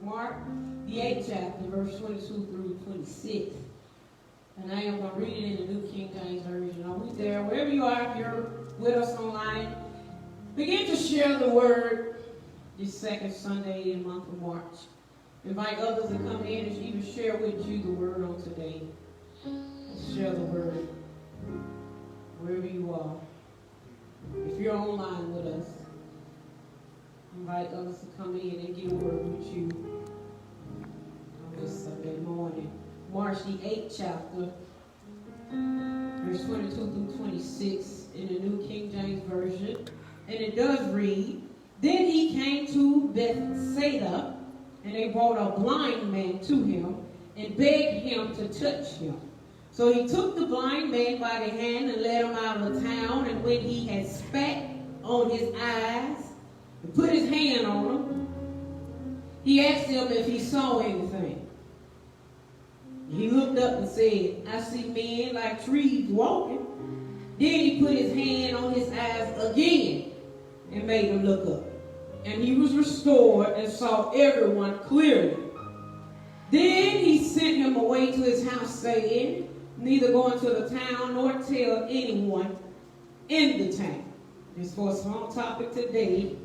Mark, the 8th chapter, verse 22 through 26. And I am going to read it in the New King James Version. Are we there? Wherever you are, if you're with us online, begin to share the word this second Sunday in the month of March. Invite others to come in and even share with you the word on today. Share the word wherever you are. If you're online with us, invite others to come in and get a word with you on this Sunday morning. March the 8th chapter, verse 22 through 26 in the New King James Version. And it does read, Then he came to Bethsaida, and they brought a blind man to him and begged him to touch him. So he took the blind man by the hand and led him out of the town. And when he had spat on his eyes and put his hand on him, he asked him if he saw anything. He looked up and said, I see men like trees walking. Then he put his hand on his eyes again and made him look up. And he was restored and saw everyone clearly. Then he sent him away to his house, saying, Neither go into the town nor tell anyone in the town. This for a small topic today,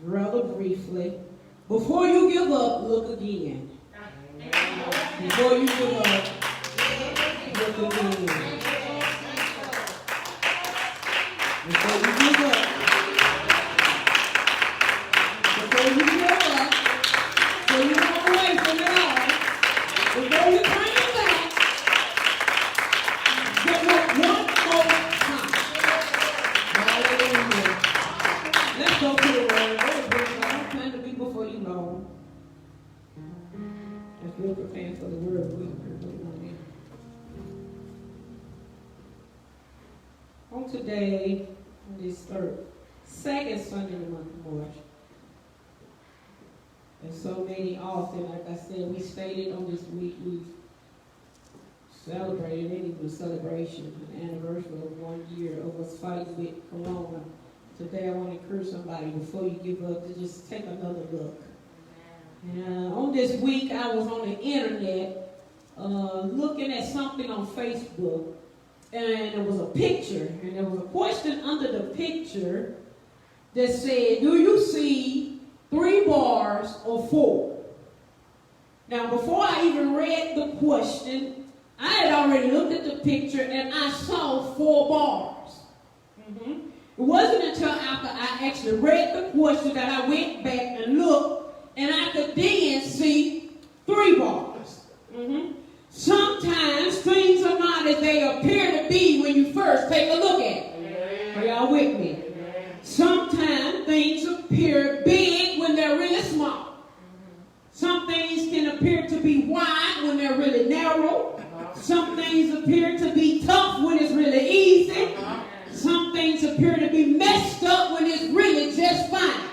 rather briefly. Before you give up, look again. Before you give up, look again. Before you give up, so you walk away from it all, before you turn your back, get up one more time. Hallelujah. Let's go to the word. I don't plan to be before you long. If you're preparing for the word, we're going on today, on this second Sunday in the month of March. And so many often, like I said, we stated on this week, we've celebrated any celebration, an anniversary of 1 year of us fighting with Corona. Today I want to encourage somebody before you give up to just take another look. And on this week, I was on the internet looking at something on Facebook, and there was a picture, and there was a question under the picture that said, do you see 3 bars or 4? Now, before I even read the question, I had already looked at the picture and I saw 4 bars. It wasn't until after I actually read the question that I went back and looked, and I could then see 3 bars. Sometimes things are not as they appear to be when you first take a look at it. Are y'all with me? Sometimes things appear big when they're really small. Some things can appear to be wide when they're really narrow. Some things appear to be tough when it's really easy. Some things appear to be messed up when it's really just fine.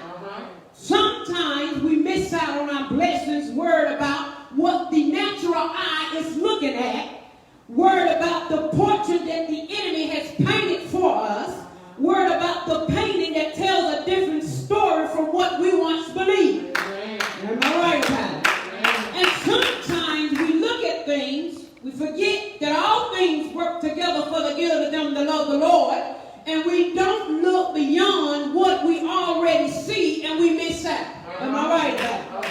Sometimes we miss out on our blessings, worried about what the natural eye is looking at, worried about the portrait that the enemy has painted for us, worried about the painting that tells a different story from what we once believed. Am I right about it? And sometimes we look at things, we forget that all things work together for the good of them that love the Lord, and we don't look beyond what we already see, and we miss out. Am I right about it?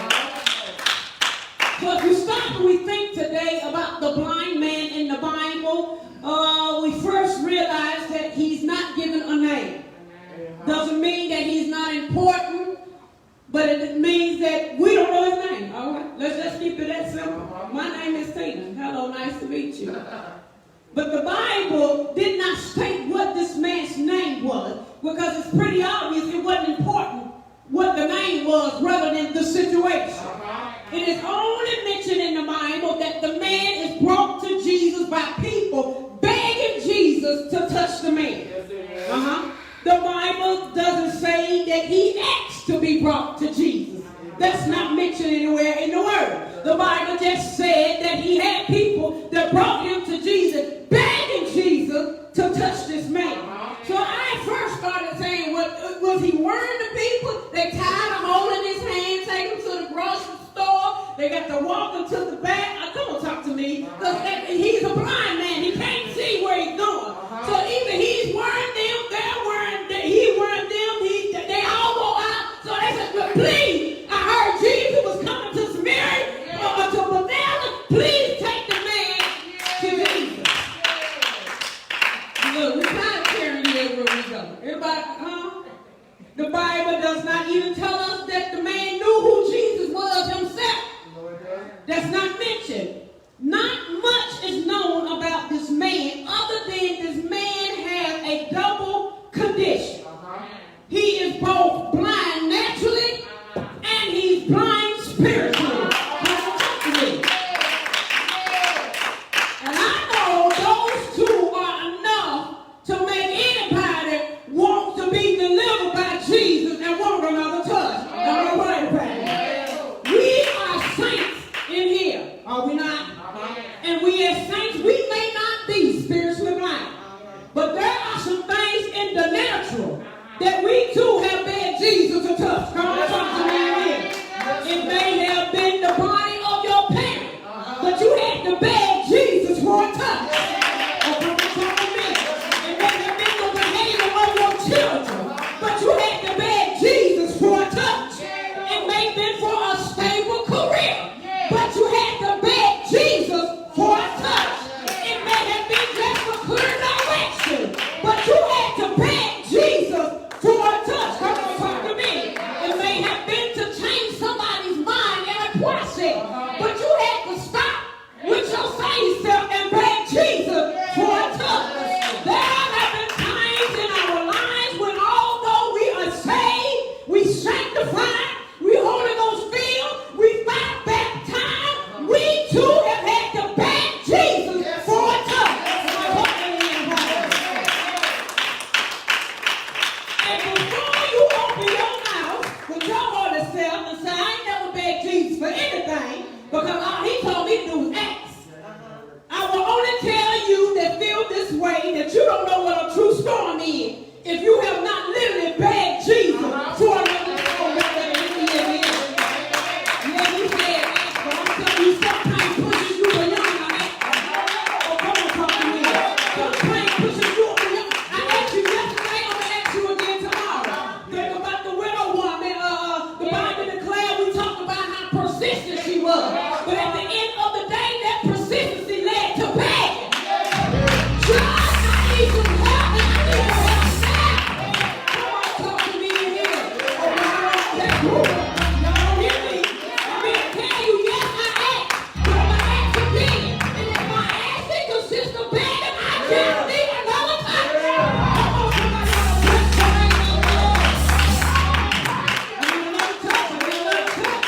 So if you stop and we think today about the blind man in the Bible, we first realize that he's not given a name. Doesn't mean that he's not important, but it means that we don't know his name. All right, let's just keep it that simple. My name is Tina. Hello, nice to meet you. But the Bible did not state what this man's name was, because it's pretty obvious it wasn't important what the name was rather than the situation. It is only mentioned in the Bible that the man is brought to Jesus by people begging Jesus to touch the man. The Bible doesn't say that he asked to be brought to Jesus. That's not mentioned anywhere in the Word. The Bible just said that he had people that brought him to Jesus, begging Jesus to touch this man. So I first started saying, was he worried to be to walk him to the back. Come on, talk to me. Because he's a blind man. He can't see where he's going. So either he's wearing them, they're wearing them, he's wearing them, they all go out. So they said, but please, I heard Jesus was coming to Samaria or to Bethesda. Please take the man to Jesus. Look, we're kind of carrying you everywhere we go. Everybody, The Bible does not even tell us that the man knew who Jesus was himself. That's not mentioned. Not much is known about this man other than this man has a double condition. He is both blind naturally and he's blind spiritually. And I know those two are enough to make anybody want to be delivered by Jesus and want another touch. We are saints in here, are we not? And we as saints, we may not be spiritually blind. But there are some things in the natural that we too have begged Jesus to touch. Come on, talk to me here. It may have been the body of your parent, but you had to beg Jesus for a touch. Oh, come on, talk to me. It may have been the behavior of your children, but you had to beg Jesus for a touch. It may have been for a stable career, but you had to beg Jesus for a touch. It may have been just for clear direction, but you had to beg Jesus for a touch. Come on, talk to me. It may have been to change somebody's mind in a process, but you had to stop with your same self and beg Jesus for a touch. There have been times in our lives when although we are saved, we sanctified, we Holy Ghost filled, we fire baptized, we too have had to beg Jesus for a touch. And before you open your mouth with your holy self and say, I ain't never begged Jesus for anything, because all he told me to do was ask. I will only tell you that feel this way that you don't know what a true storm is if you have not literally begged Jesus for another storm. Yeah, you said ask, but I'm telling you, sometimes pushes you beyond my ask. Oh, come on, talk to me. Sometimes pushes you beyond. I asked you yesterday, I'm going to ask you again tomorrow. Think about the widow woman. The Bible declared, we talked about how persistent she was. But at the end of the day, that persistency led to begging. God, I need some help, and I need some help now. Come on, talk to me in here. Oh, that's good. Y'all don't hear me. I'm here to tell you, yes, I asked, but I'm going to ask again. And if my asking consists of begging, I just need another touch. Come on, somebody ought to bless the name of the Lord. I need another touch. I need another touch.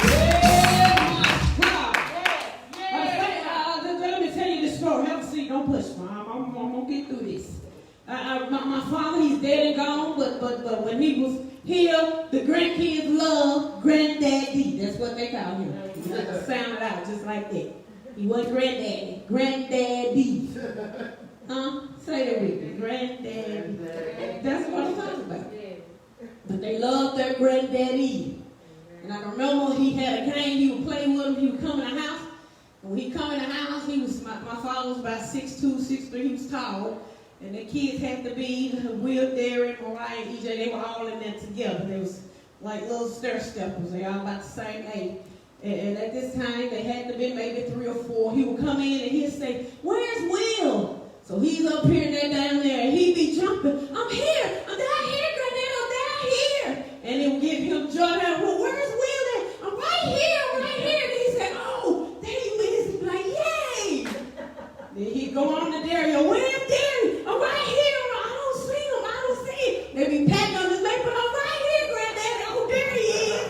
Yeah, my God. Let me tell you this story. Have a seat. Don't push, Mom. I'm going to get through this. My father, he's dead and gone, but when he was here, the grandkids love Granddaddy. That's what they call him. You have to sound it out just like that. He wasn't Granddaddy. Granddaddy. Say that with me. Granddaddy. That's what I'm talking about. But they love their Granddaddy. And I remember he had a cane. He would play with him. He would come in the house. When he come in the house, he was my father was about 6'2", 6'3". He was tall. And the kids had to be Will, Derek, Mariah, and EJ. They were all in there together. They was like little stair-steppers. They all about the same age. And at this time, they had to be maybe 3 or 4. He would come in and he'd say, "Where's Will?" So he's up here and they're down there. And he'd be jumping. "I'm here. I'm down here, Granddad. I'm down here." And it would give him joy. "Well, where's Will at?" "I'm right here, right here." And he said, "Oh, there you is." He'd be like, "Yay." Then he'd go on to Derry. "Where's Derry?" "I'm right here. I don't see him. I don't see him." They be patting on his leg, "But I'm right here, Granddad." "Oh, there he is."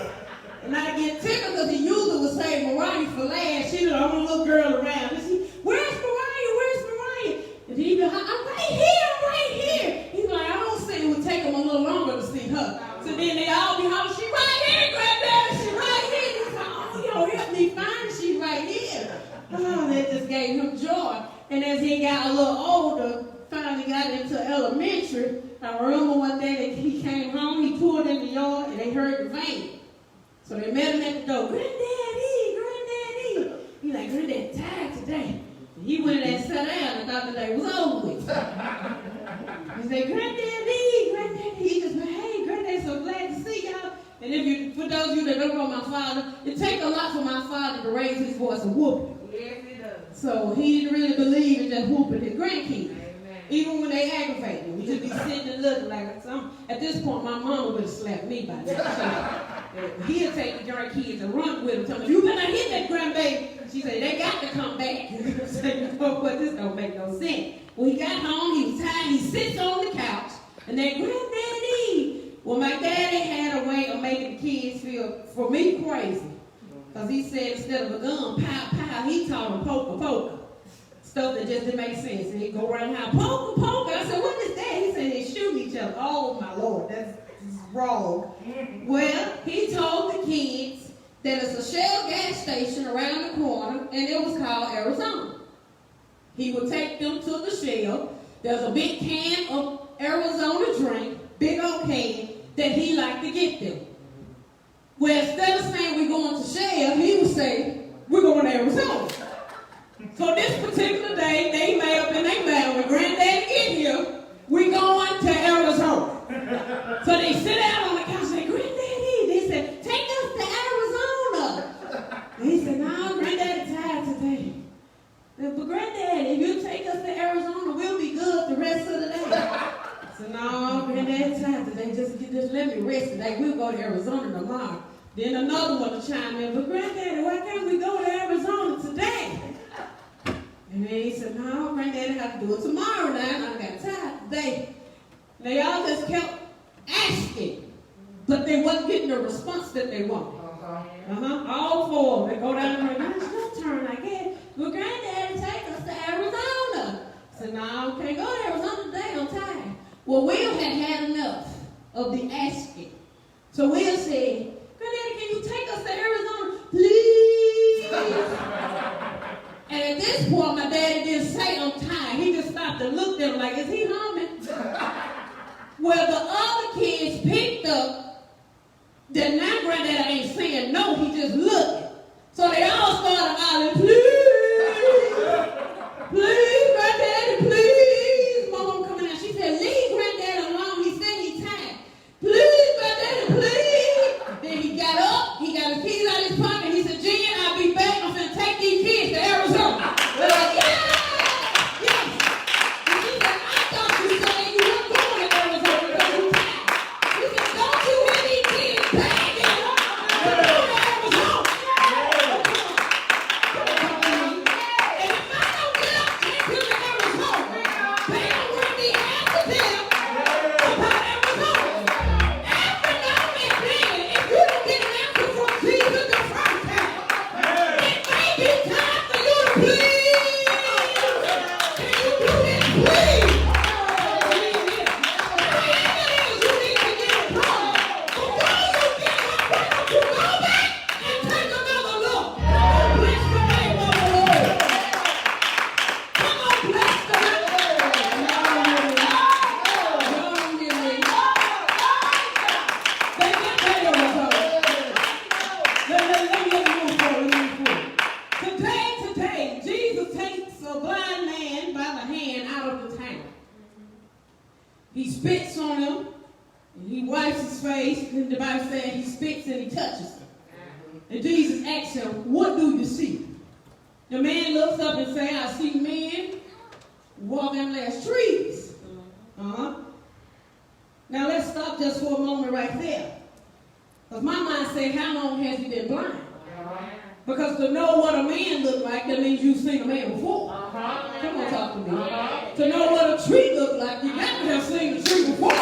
And I get tickled because the user would say Mariah for last. She's the only little girl around. And she, "Where's Mariah? Where's Mariah?" And he'd be, "I'm right here. I'm right here." He's like, "I don't see." It would take him a little longer to see her. So then they all be hollering, "She right here, Granddad. She right here." He's like, "Oh, y'all help me find her. She right here." Oh, that just gave him joy. And as he got a little older, finally got into elementary, I remember one day that he came home, he pulled in the yard, and they heard the van. So they met him at the door. "Granddaddy, Granddad tired today. And he went and sat down and thought the day was over with. He said, Granddaddy. He just went, hey, Granddad, so glad to see y'all. And if you, for those of you that don't know my father, it takes a lot for my father to raise his voice and whoop him. Yes, it does. So he didn't really believe in just whooping his grandkids. Amen. Even when they aggravate him, we just be sitting and looking like some. At this point, my mama would have slapped me by now. So, he'll take the grandkids and run with them. Tell me, you better hit that grandbaby. She said, they got to come back. So, you know what, this don't make no sense. When he got home, he was tired. He sits on the couch, and they, Granddaddy. Well, my daddy had a way of making the kids feel, for me, crazy. Because he said instead of a gun, pow, pow, he taught them poker, poker. Stuff that just didn't make sense. And he'd go around the house, poker, poker. I said, what is that? He said, they shoot each other. Oh, my Lord, that's wrong. Well, he told the kids that it's a Shell gas station around the corner, and it was called Arizona. He would take them to the Shell. There's a big can of Arizona drink, big old can, that he liked to get them. Well, instead of saying we're going to Shell, he would say, we're going to Arizona. So this particular day, they made up in their mind, when Granddaddy get here, we're going to Arizona. So they sit down on the couch and say, Granddaddy, they said, take us to Arizona. And he said, no, Granddaddy tired today. But Granddaddy, if you take us to Arizona, we'll be good the rest of the day. I said, no, Granddaddy tired today. Just let me rest today. We'll go to Arizona tomorrow. Then another one to chime in, but Granddaddy, why can't we go to Arizona today? And then he said, no, Granddaddy have to do it tomorrow now. I got tired today. They all just kept asking, but they wasn't getting the response that they wanted. All four of them. They go down there, now it's your turn, I guess. Well, Granddaddy, take us to Arizona. I said, no, can't go to Arizona today, I'm tired. Well, Will had enough of the asking. So Will said, Granddaddy, can you take us to Arizona, please? And at this point, my daddy didn't say I'm tired. He just stopped and looked at him like, is he humming? Well, the other kids picked up that now Granddaddy ain't saying no, he just looking. So they all started hollering, please, Granddaddy, please. Mama coming out. She said, leave Granddaddy alone. He said he's tired. Please, Granddaddy, please. Then he got up. He got his keys out of his pocket. He said, Jen, I'll be back. I'm going to take these kids to Arizona. We're like, yeah. And she said, I thought you said you weren't going to Arizona because you're tired. He said, don't you hear these kids begging? We're going to Arizona. And if I don't get up and to Arizona, they don't want me after them about Arizona. After now and then, if you don't get an answer from Jesus the first time, it may be time for you to please. Can you do this, please? Whatever it is you need to get a problem. Before you get one, why don't you go back and take another look? Bless the name of the Lord. Come on, bless the name of the Lord. Don't give me. They get better results. Let me move forward. Today, Jesus takes a blind man by the hand out of the town. He spits on him, and he wipes his face, and the Bible says he spits and he touches him. And Jesus asks him, what do you see? The man looks up and says, I see men walking last trees. Now let's stop just for a moment right there. Because my mind said, how long has he been blind? Because to know what a man looked like, that means you've seen a man before. Come on, talk to me. To know what a tree looked like, you got to have seen the tree before.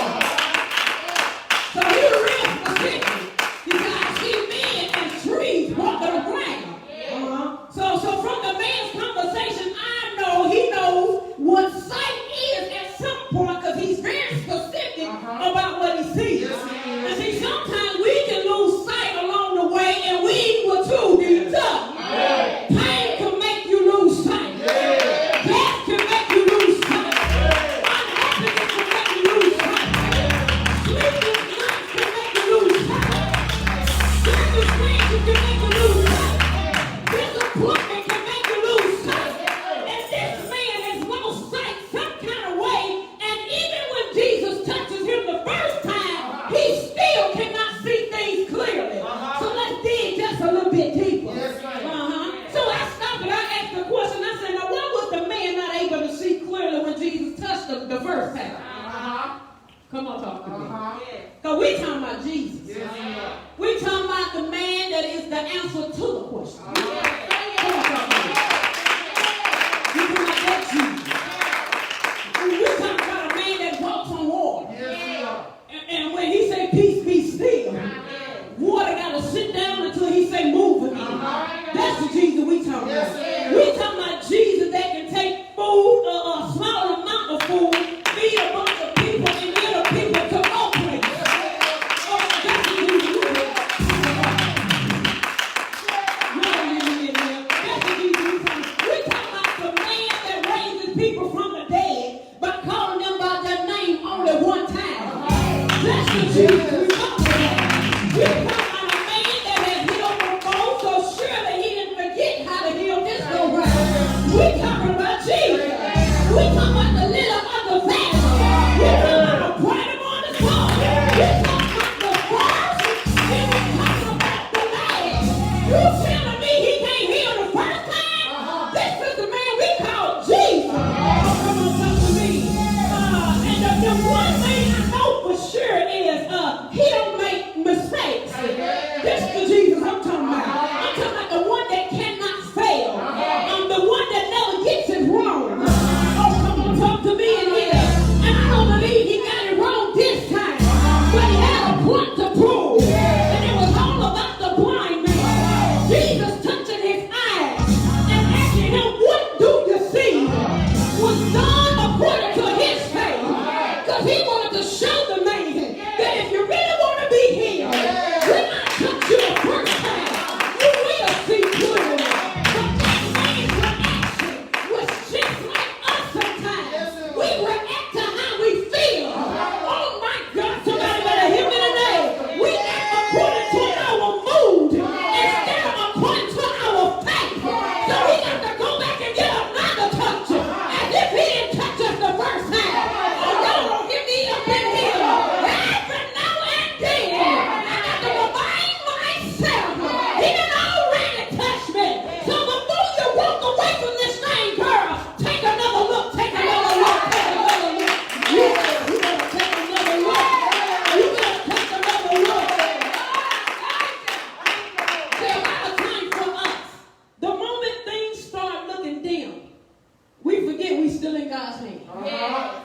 So he was real specific. He said, I see men and trees walking around. So from the man's conversation, I know he knows what sight is at some point because he's very specific about what he sees. And see, sometimes we can lose sight along the way, and we will too be tough. Pain can make you lose sight. Death can make you lose sight. Unhappiness can make you lose Come on, talk to me. Because we talking about Jesus. We talking about the man that is the answer to the question. Come on, talk to me. We talking about that Jesus. We talking about a man that walks on water. And when he say peace, be still, water got to sit down until he say move again. That's the Jesus we talking about. We talking about Jesus that can take food, a small amount of food, feed a bunch of people, and get the people to more places. Oh, that's the Jesus we talking about. That's the Jesus we talking about. We talking about the man that raises people from the dead by calling them by their name only one time. That's the Jesus we talking about. We talking about a man that has healed them both, so surely he didn't forget how to heal this go round. We talking about Jesus. We talking about the lily of the valley. We talking about the bright morning star. We talking about the first, and we talking about the last. You telling me he can't heal the first time? This is the man we call Jesus. Oh, come on, talk to me. And the one thing I know for sure is he don't make mistakes. This is the Jesus I'm talking about. I'm talking about the one that cannot fail. I'm the one that never gets it wrong. Oh, come on, talk to me in here. And I don't believe he got it wrong this time. But he had a point to prove. And it was all about the blind man. Jesus touching his eyes and asking him, what do you see? Was done according to his faith. Because he wanted to show the man that if you really want to be healed, when I touch you the first time, you will see clearly. But that man's reaction was just like us sometimes. We react to how we feel. Oh my God, somebody better hear me today. We act according to our mood instead of according to our faith. So we got to go back and get another touch as if he didn't touch us the first time. Oh, y'all don't get me up in here. Every now and then, I got to remind myself, he done already touched me. So before you walk away from this thing, girl, take another look, take another look, take another look. You better take another look. You better take another look. There's a lot of time for us. The moment things start looking dim, we forget we still in God's hand.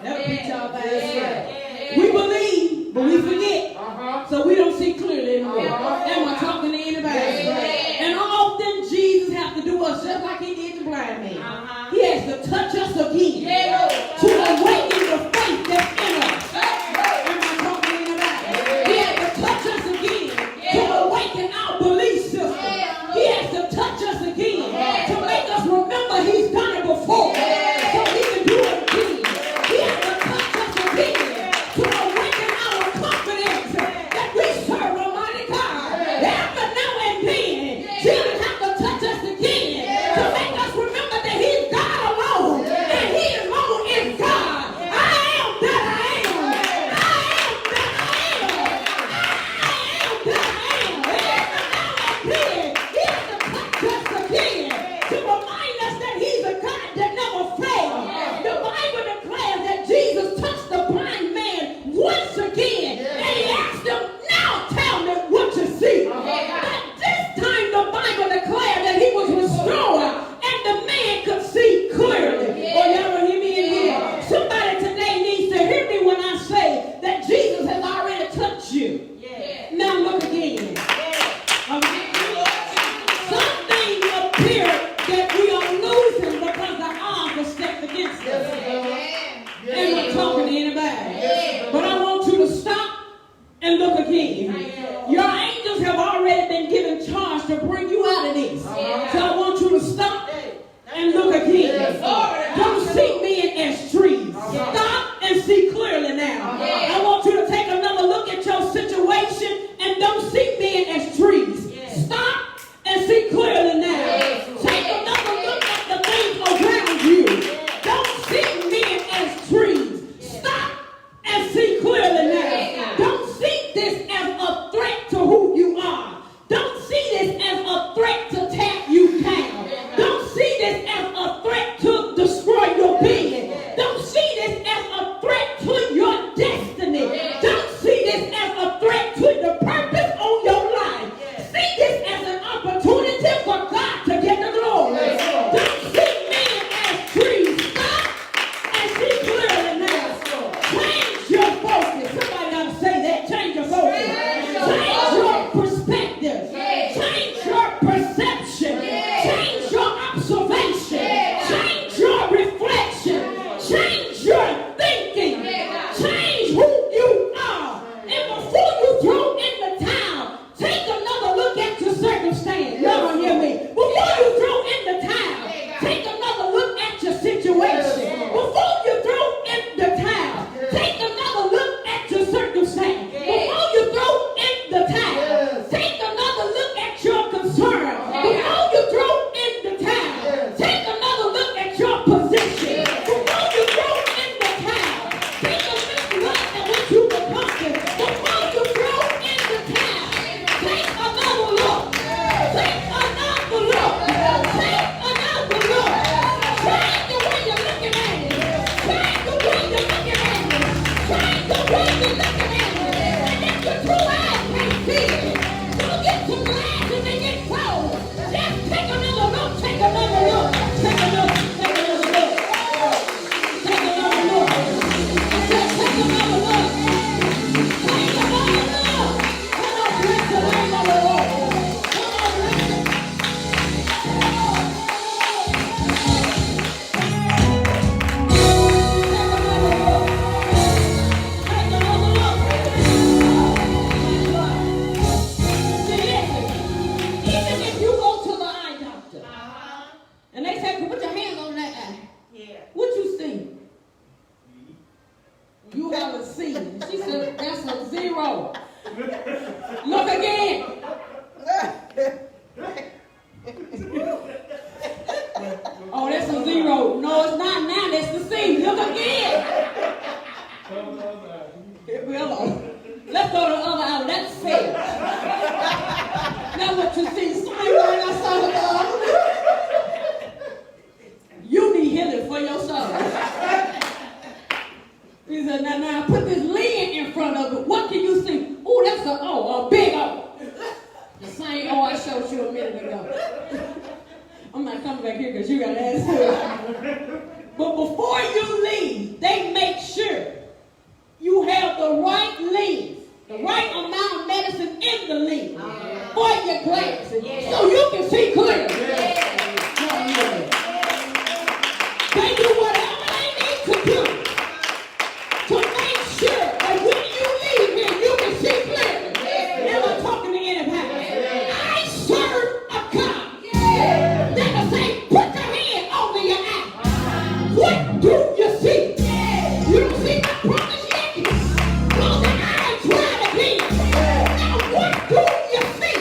That'll beat y'all by itself. We believe, but we forget. So we don't see clearly anymore. Am I talking to anybody? And often Jesus has to do us just like he did the blind man. He has to touch us again to awaken the faith that's in us. Am I talking to anybody? He has to touch us again to awaken our belief system. He has to touch us again to make us remember he's done it before. So he can do it again. He has to touch us again to awaken our confidence that we serve Almighty God. Every now and then, Jesus has to touch us again to make us remember that he's God alone. And he alone is God. I am that I am. I am that I am. I am that I am. Every now and then, he has to touch us again to remind us that he's a God that never fails. The Bible declares that Jesus touched the blind man once again, and he asked him, now tell me what you see. But this time the Bible declared that he was restored and the man could see clearly. Oh, y'all hear me in here? Somebody today needs to hear me when I say that Jesus has already touched you. Now look again. Some things appear that we are losing because the odds are stacked against us. Ain't not talking to anybody. But I want you to stop and look again. Your angels have already been given charge to bring you out of this. So I want you to stop and look again. Don't see men as trees. Stop and see clearly now. I want you to take another look at your situation and don't see men as trees. Stop and see clearly now. Take another look at the things around you. Don't see men as trees. Stop and see clearly now. Don't see this as a threat to Well, let's go to the other hour. That's fair. Now what you see, somebody right outside of the other. You need healing for your soul. He said, now put this lid in front of it. What can you see? Oh, that's a big O. The same O I showed you a minute ago. I'm not coming back here because you got to ask her. But before you leave, they make sure you have the right leaf, the right amount of medicine in the leaf for your glasses, so you can see clearly. They do whatever they need to do to make sure that when you leave here, you can see clearly. Am I talking to anybody? I serve a God that will say, put your hand over your eye. What do you see? You don't see my promise yet? Close your eye and try it again. Now what do you see?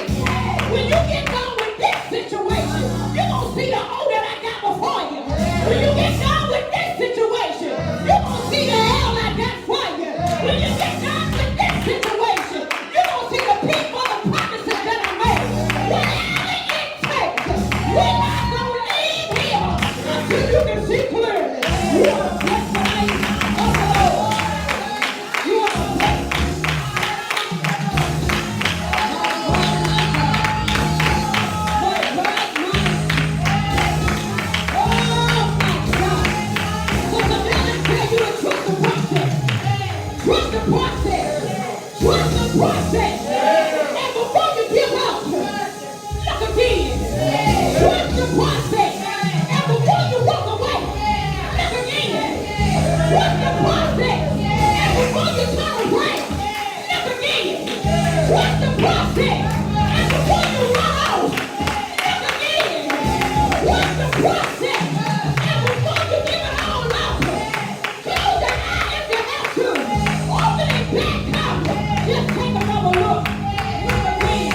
When you get done with this situation, you're going to see the O that I got before you. When you get done with this situation, you're going to see the L I got for you. When you get done with this situation, you're going to see the people, the promises that I made. Whatever it takes, we're not going to leave here until you can see clearly. You want to bless the name of the Lord. You want to bless Trust the process. Trust the process. And before you give up, look again. Trust the process. And before you walk away, look again. Trust the process. And before you turn around, look again. Trust the process. And before you run off, look again. Trust the process. And before you give it all up, close your eye if you have to. Open it back up. Just take another look. Look again.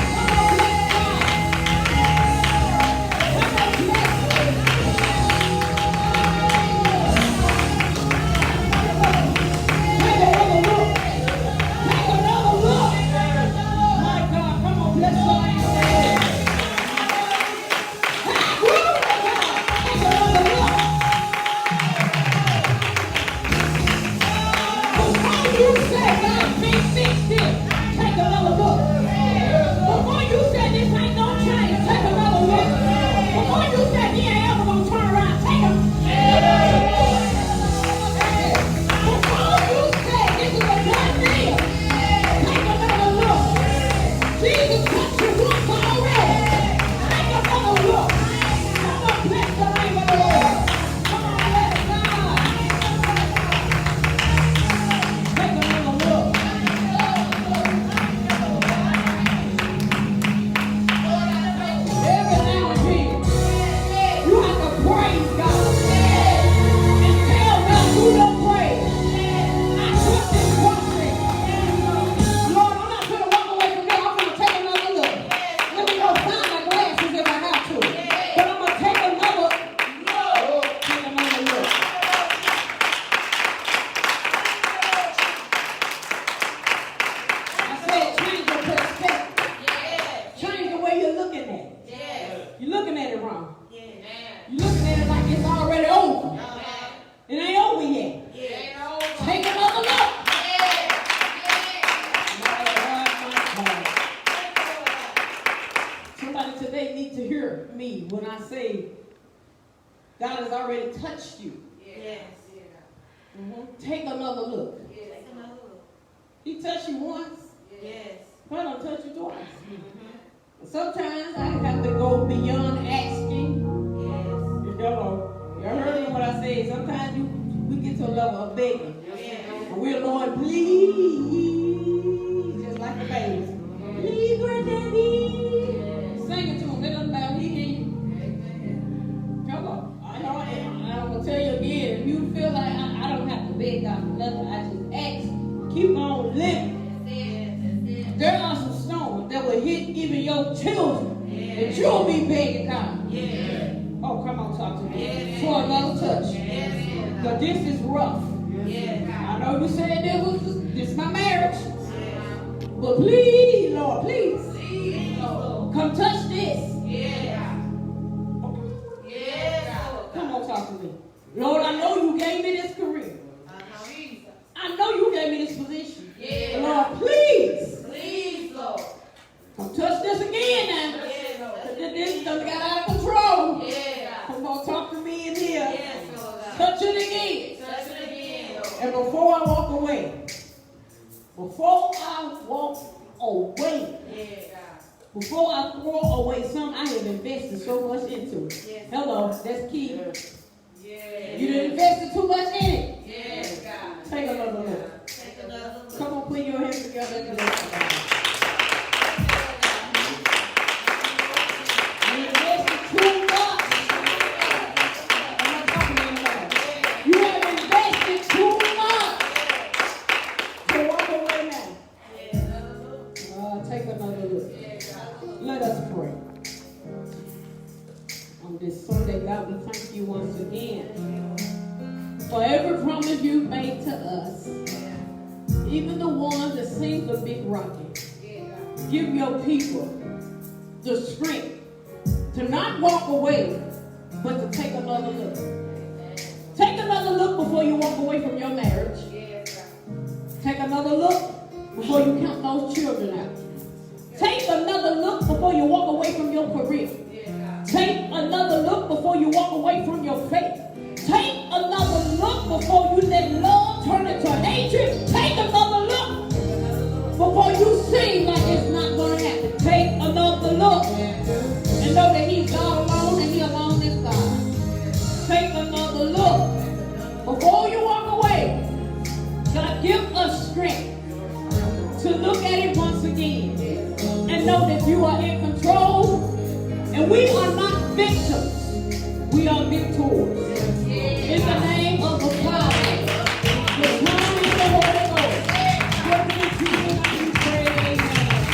Come on, bless God. Take another look. Take another look. My God, come on, bless God. Glory to God. Take another look. Before you say God can't fix this, take another look. Before you say this ain't gonna change, take another look. Before you say he ain't ever gonna turn around, take another look. Before you say this is a done deal, take another look. Jesus touched you once already. Take another look. Come on, bless the name of the Lord. Come on, bless God. Take another look. Every now and then, you have to praise God and tell God who don't praise. I trust this process. Lord, I'm not going to walk away from here. I'm going to take another look. Let me go find my glasses if I have to. But I'm going to take another look. Take another look. I said change your perspective. Change the way you're looking at it. You're looking at it wrong. You're looking at it like it's already over. It ain't over yet. Take another look. My God. Somebody today needs to hear me when I say God has already touched you. Take another look. He touched you once. Why don't touch you twice? Sometimes I have to go beyond asking. You heard what I said. Sometimes we get to a level of begging. And we're Lord, please, just like the babies. Please, granddaddy. Sing it to him. Let him know he hear you. Come on. I'm going to tell you again. If you feel like I don't have to beg God for nothing, I just ask. Keep on living. There are some storms that will hit even your children. That you'll be begging God. Oh, come on, talk to me. For another touch. But this is rough. I know you said there was This is my marriage. But please, Lord, please. Come touch this. Come on, talk to me. Lord, I know you gave me this career. I know you gave me this position. Lord, please. Please, Lord. Come touch this again now. This done got out of control. Come on, talk to me in here. Touch it again. And before I walk away, before I throw away something I have invested so much into it. Hello, that's key. You done invested too much in it. Take another look. Come on, put your hands together and let's go. You invested too much. I'm not talking to anybody. You have invested too much. So walk away now. Take another look. Let us pray. On this Sunday, God, we thank you once again for every promise you've made to us, even the ones that seem a bit rocky. Give your people the strength to not walk away, but to take another look. Take another look before you walk away from your marriage. Take another look before you count those children out. Take another look before you walk away from your career. Take another look before you walk away from your faith. Take another look before you let love turn into hatred. Take another look before you seem like it's not going to happen. Take another look and know that he's God alone and he alone is God. Take another look before you walk away. God, give us strength to look at it once again and know that you are in control and we are not victims. We are victors.